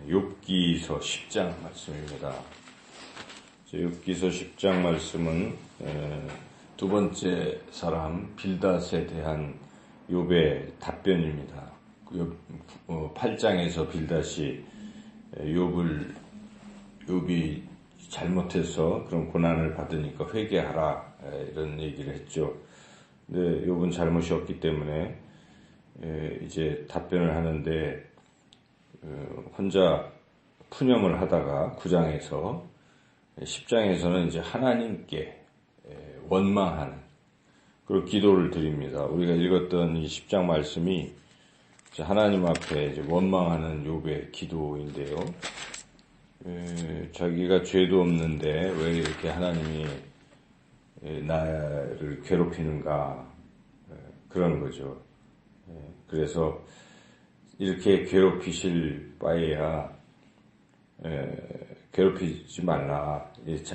욥기서 10장 말씀입니다. 욥기서 10장 말씀은 두 번째 사람 빌닷에 대한 욥의 답변입니다. 8장에서 빌닷이 욥이 잘못해서 그런 고난을 받으니까 회개하라 이런 얘기를 했죠. 근데 욥은 잘못이 없기 때문에 이제 답변을 하는데 혼자 푸념을 하다가 9장에서 10장에서는 이제 하나님께 원망하는 그런 기도를 드립니다. 우리가 읽었던 이 10장 말씀이 하나님 앞에 이제 원망하는 욥의 기도인데요. 자기가 죄도 없는데 왜 이렇게 하나님이 나를 괴롭히는가 그러는 거죠. 그래서 이렇게 괴롭히실 바에야 괴롭히지 말라.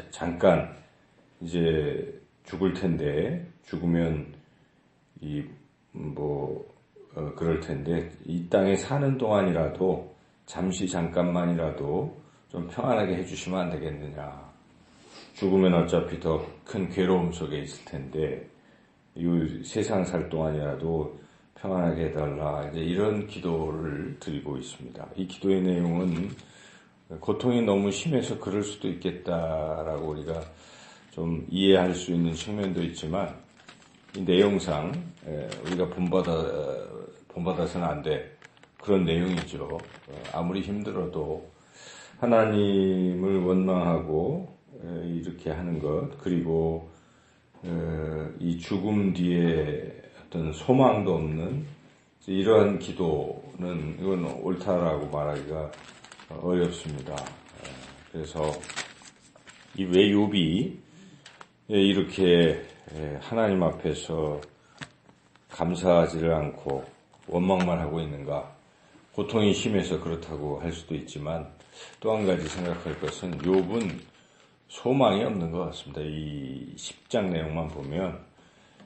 잠깐 이제 죽을 텐데 죽으면 그럴 텐데 이 땅에 사는 동안이라도 잠깐만이라도 좀 평안하게 해주시면 안 되겠느냐. 죽으면 어차피 더 큰 괴로움 속에 있을 텐데 이 세상 살 동안이라도 평안하게 해달라. 이제 이런 기도를 드리고 있습니다. 이 기도의 내용은 고통이 너무 심해서 그럴 수도 있겠다라고 우리가 좀 이해할 수 있는 측면도 있지만 이 내용상 우리가 본받아서는 안 돼. 그런 내용이죠. 아무리 힘들어도 하나님을 원망하고 이렇게 하는 것 그리고 이 죽음 뒤에 어떤 소망도 없는 이러한 기도는 이건 옳다라고 말하기가 어렵습니다. 그래서 왜 욥이 이렇게 하나님 앞에서 감사하지를 않고 원망만 하고 있는가? 고통이 심해서 그렇다고 할 수도 있지만 또 한 가지 생각할 것은 욥은 소망이 없는 것 같습니다. 이 10장 내용만 보면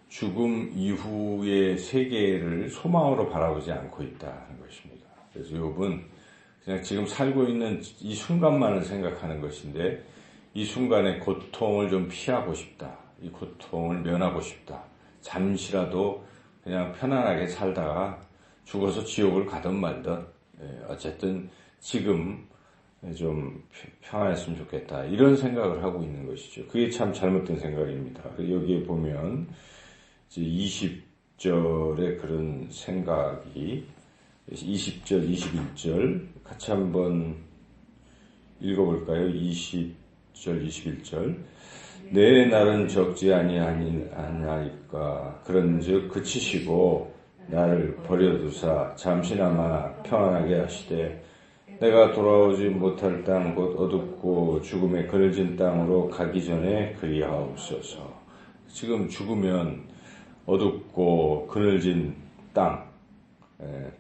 죽음 이후의 세계를 소망으로 바라보지 않고 있다는 것입니다. 그래서 욥은 그냥 지금 살고 있는 이 순간만을 생각하는 것인데 이 순간의 고통을 좀 피하고 싶다. 이 고통을 면하고 싶다. 잠시라도 그냥 편안하게 살다가 죽어서 지옥을 가든 말든 어쨌든 지금 좀 평안했으면 좋겠다. 이런 생각을 하고 있는 것이죠. 그게 참 잘못된 생각입니다. 여기에 보면 20절의 그런 생각이 20절, 21절 같이 한번 읽어볼까요? 20절, 21절 내 날은 적지 아니하니까 그런즉 그치시고 나를 버려두사 잠시나마 평안하게 하시되 내가 돌아오지 못할 땅 곧 어둡고 죽음에 그늘진 땅으로 가기 전에 그리하옵소서. 지금 죽으면 어둡고 그늘진 땅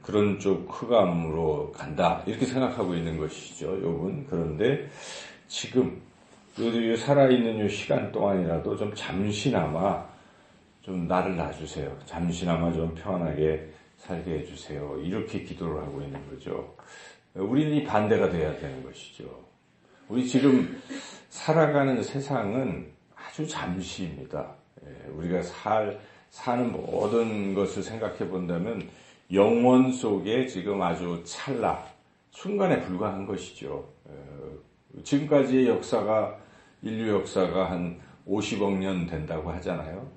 그런 쪽 흑암으로 간다 이렇게 생각하고 있는 것이죠. 욥은 그런데 지금 살아있는 이 시간 동안이라도 좀 잠시나마 좀 나를 놔주세요. 잠시나마 좀 평안하게 살게 해주세요. 이렇게 기도를 하고 있는 거죠. 우리는 이 반대가 돼야 되는 것이죠. 우리 지금 살아가는 세상은 아주 잠시입니다. 우리가 사는 모든 것을 생각해 본다면 영원 속에 지금 아주 순간에 불과한 것이죠. 지금까지의 인류 역사가 한 50억 년 된다고 하잖아요.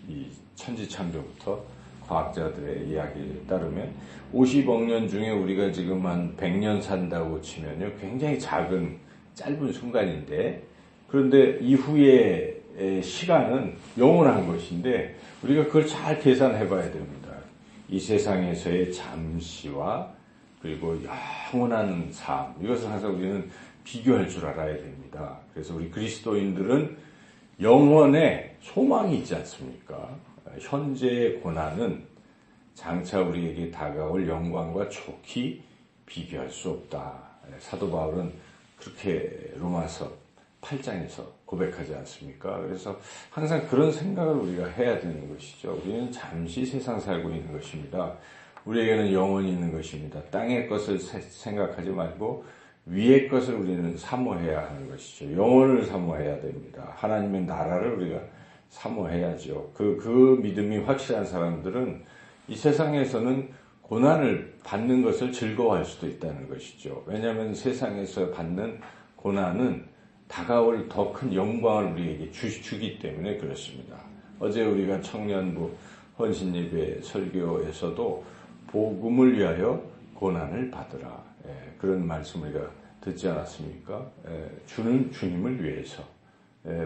이 천지창조부터 과학자들의 이야기에 따르면 50억 년 중에 우리가 지금 한 100년 산다고 치면요. 굉장히 짧은 순간인데 그런데 이후의 시간은 영원한 것인데 우리가 그걸 잘 계산해 봐야 됩니다. 이 세상에서의 잠시와 그리고 영원한 삶 이것을 항상 우리는 비교할 줄 알아야 됩니다. 그래서 우리 그리스도인들은 영원에 소망이 있지 않습니까? 현재의 고난은 장차 우리에게 다가올 영광과 좋게 비교할 수 없다. 사도 바울은 그렇게 로마서 8장에서 고백하지 않습니까? 그래서 항상 그런 생각을 우리가 해야 되는 것이죠. 우리는 잠시 세상 살고 있는 것입니다. 우리에게는 영원히 있는 것입니다. 땅의 것을 생각하지 말고 위의 것을 우리는 사모해야 하는 것이죠. 영혼을 사모해야 됩니다. 하나님의 나라를 우리가 사모해야죠. 그 믿음이 확실한 사람들은 이 세상에서는 고난을 받는 것을 즐거워할 수도 있다는 것이죠. 왜냐하면 세상에서 받는 고난은 다가올 더 큰 영광을 우리에게 주기 때문에 그렇습니다. 어제 우리가 청년부 헌신예배 설교에서도 복음을 위하여 고난을 받으라. 그런 말씀을 우리가 듣지 않았습니까? 주는 주님을 위해서,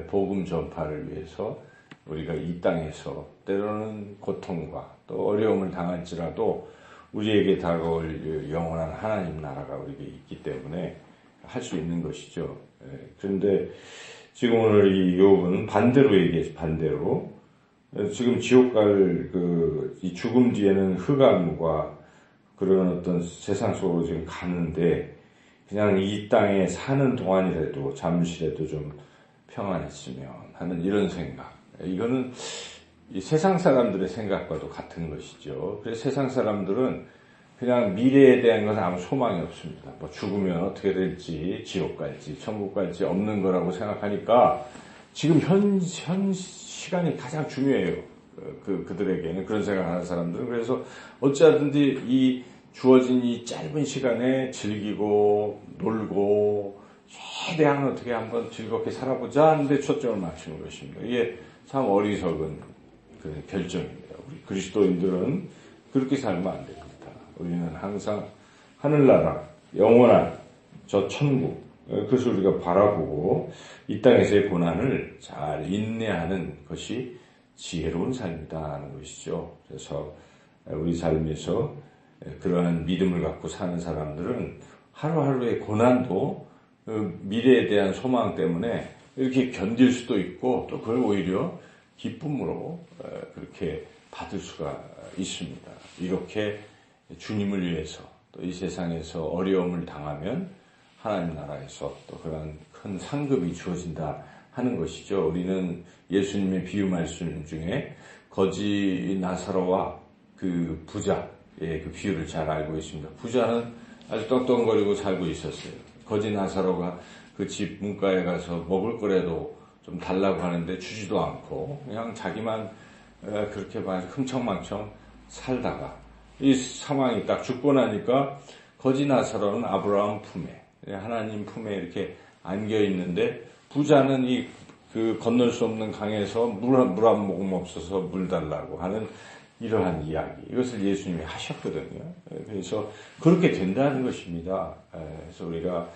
복음 전파를 위해서 우리가 이 땅에서 때로는 고통과 또 어려움을 당할지라도 우리에게 다가올 영원한 하나님 나라가 우리에게 있기 때문에 할 수 있는 것이죠. 그런데 지금 오늘 이 욥은 반대로 얘기해서 반대로 지금 지옥 갈 이 죽음 뒤에는 흑암과 그런 어떤 세상 속으로 지금 가는데 그냥 이 땅에 사는 동안이라도 잠시라도 좀 평안했으면 하는 이런 생각. 이거는 이 세상 사람들의 생각과도 같은 것이죠. 그래서 세상 사람들은 그냥 미래에 대한 것은 아무 소망이 없습니다. 뭐 죽으면 어떻게 될지, 지옥 갈지, 천국 갈지 없는 거라고 생각하니까 지금 현 시간이 가장 중요해요. 그들에게는 그런 생각하는 사람들은. 그래서 어찌하든지 이 주어진 이 짧은 시간에 즐기고 놀고 최대한 어떻게 한번 즐겁게 살아보자 하는데 초점을 맞추는 것입니다. 이게 참 어리석은 그 결정입니다. 우리 그리스도인들은 그렇게 살면 안 됩니다. 우리는 항상 하늘나라, 영원한 저 천국, 그것을 우리가 바라보고 이 땅에서의 고난을 잘 인내하는 것이 지혜로운 삶이다 하는 것이죠. 그래서 우리 삶에서 그러한 믿음을 갖고 사는 사람들은 하루하루의 고난도 미래에 대한 소망 때문에 이렇게 견딜 수도 있고 또 그걸 오히려 기쁨으로 그렇게 받을 수가 있습니다. 이렇게 주님을 위해서 또 이 세상에서 어려움을 당하면 하나님 나라에서 또 그런 큰 상급이 주어진다 하는 것이죠. 우리는 예수님의 비유 말씀 중에 거지 나사로와 그 부자의 그 비유를 잘 알고 있습니다. 부자는 아주 떵떵거리고 살고 있었어요. 거지 나사로가 그 집 문가에 가서 먹을 거라도 좀 달라고 하는데 주지도 않고 그냥 자기만 그렇게 흥청망청 살다가 이 상황이 딱 죽고 나니까 거지 나사로는 아브라함 품에 하나님 품에 이렇게 안겨 있는데 부자는 그 건널 수 없는 강에서 물 한 모금 없어서 물 달라고 하는 이러한 이야기. 이것을 예수님이 하셨거든요. 그래서 그렇게 된다는 것입니다. 그래서 우리가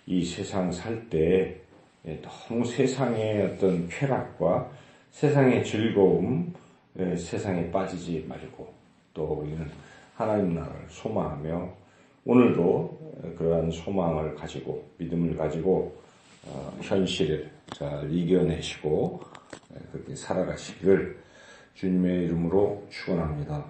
이 세상 살 때 너무 세상의 어떤 쾌락과 세상의 즐거움, 세상에 빠지지 말고 또 우리는 하나님 나라를 소망하며 오늘도 그러한 소망을 가지고 믿음을 가지고 현실을 잘 이겨내시고 그렇게 살아가시기를 주님의 이름으로 축원합니다.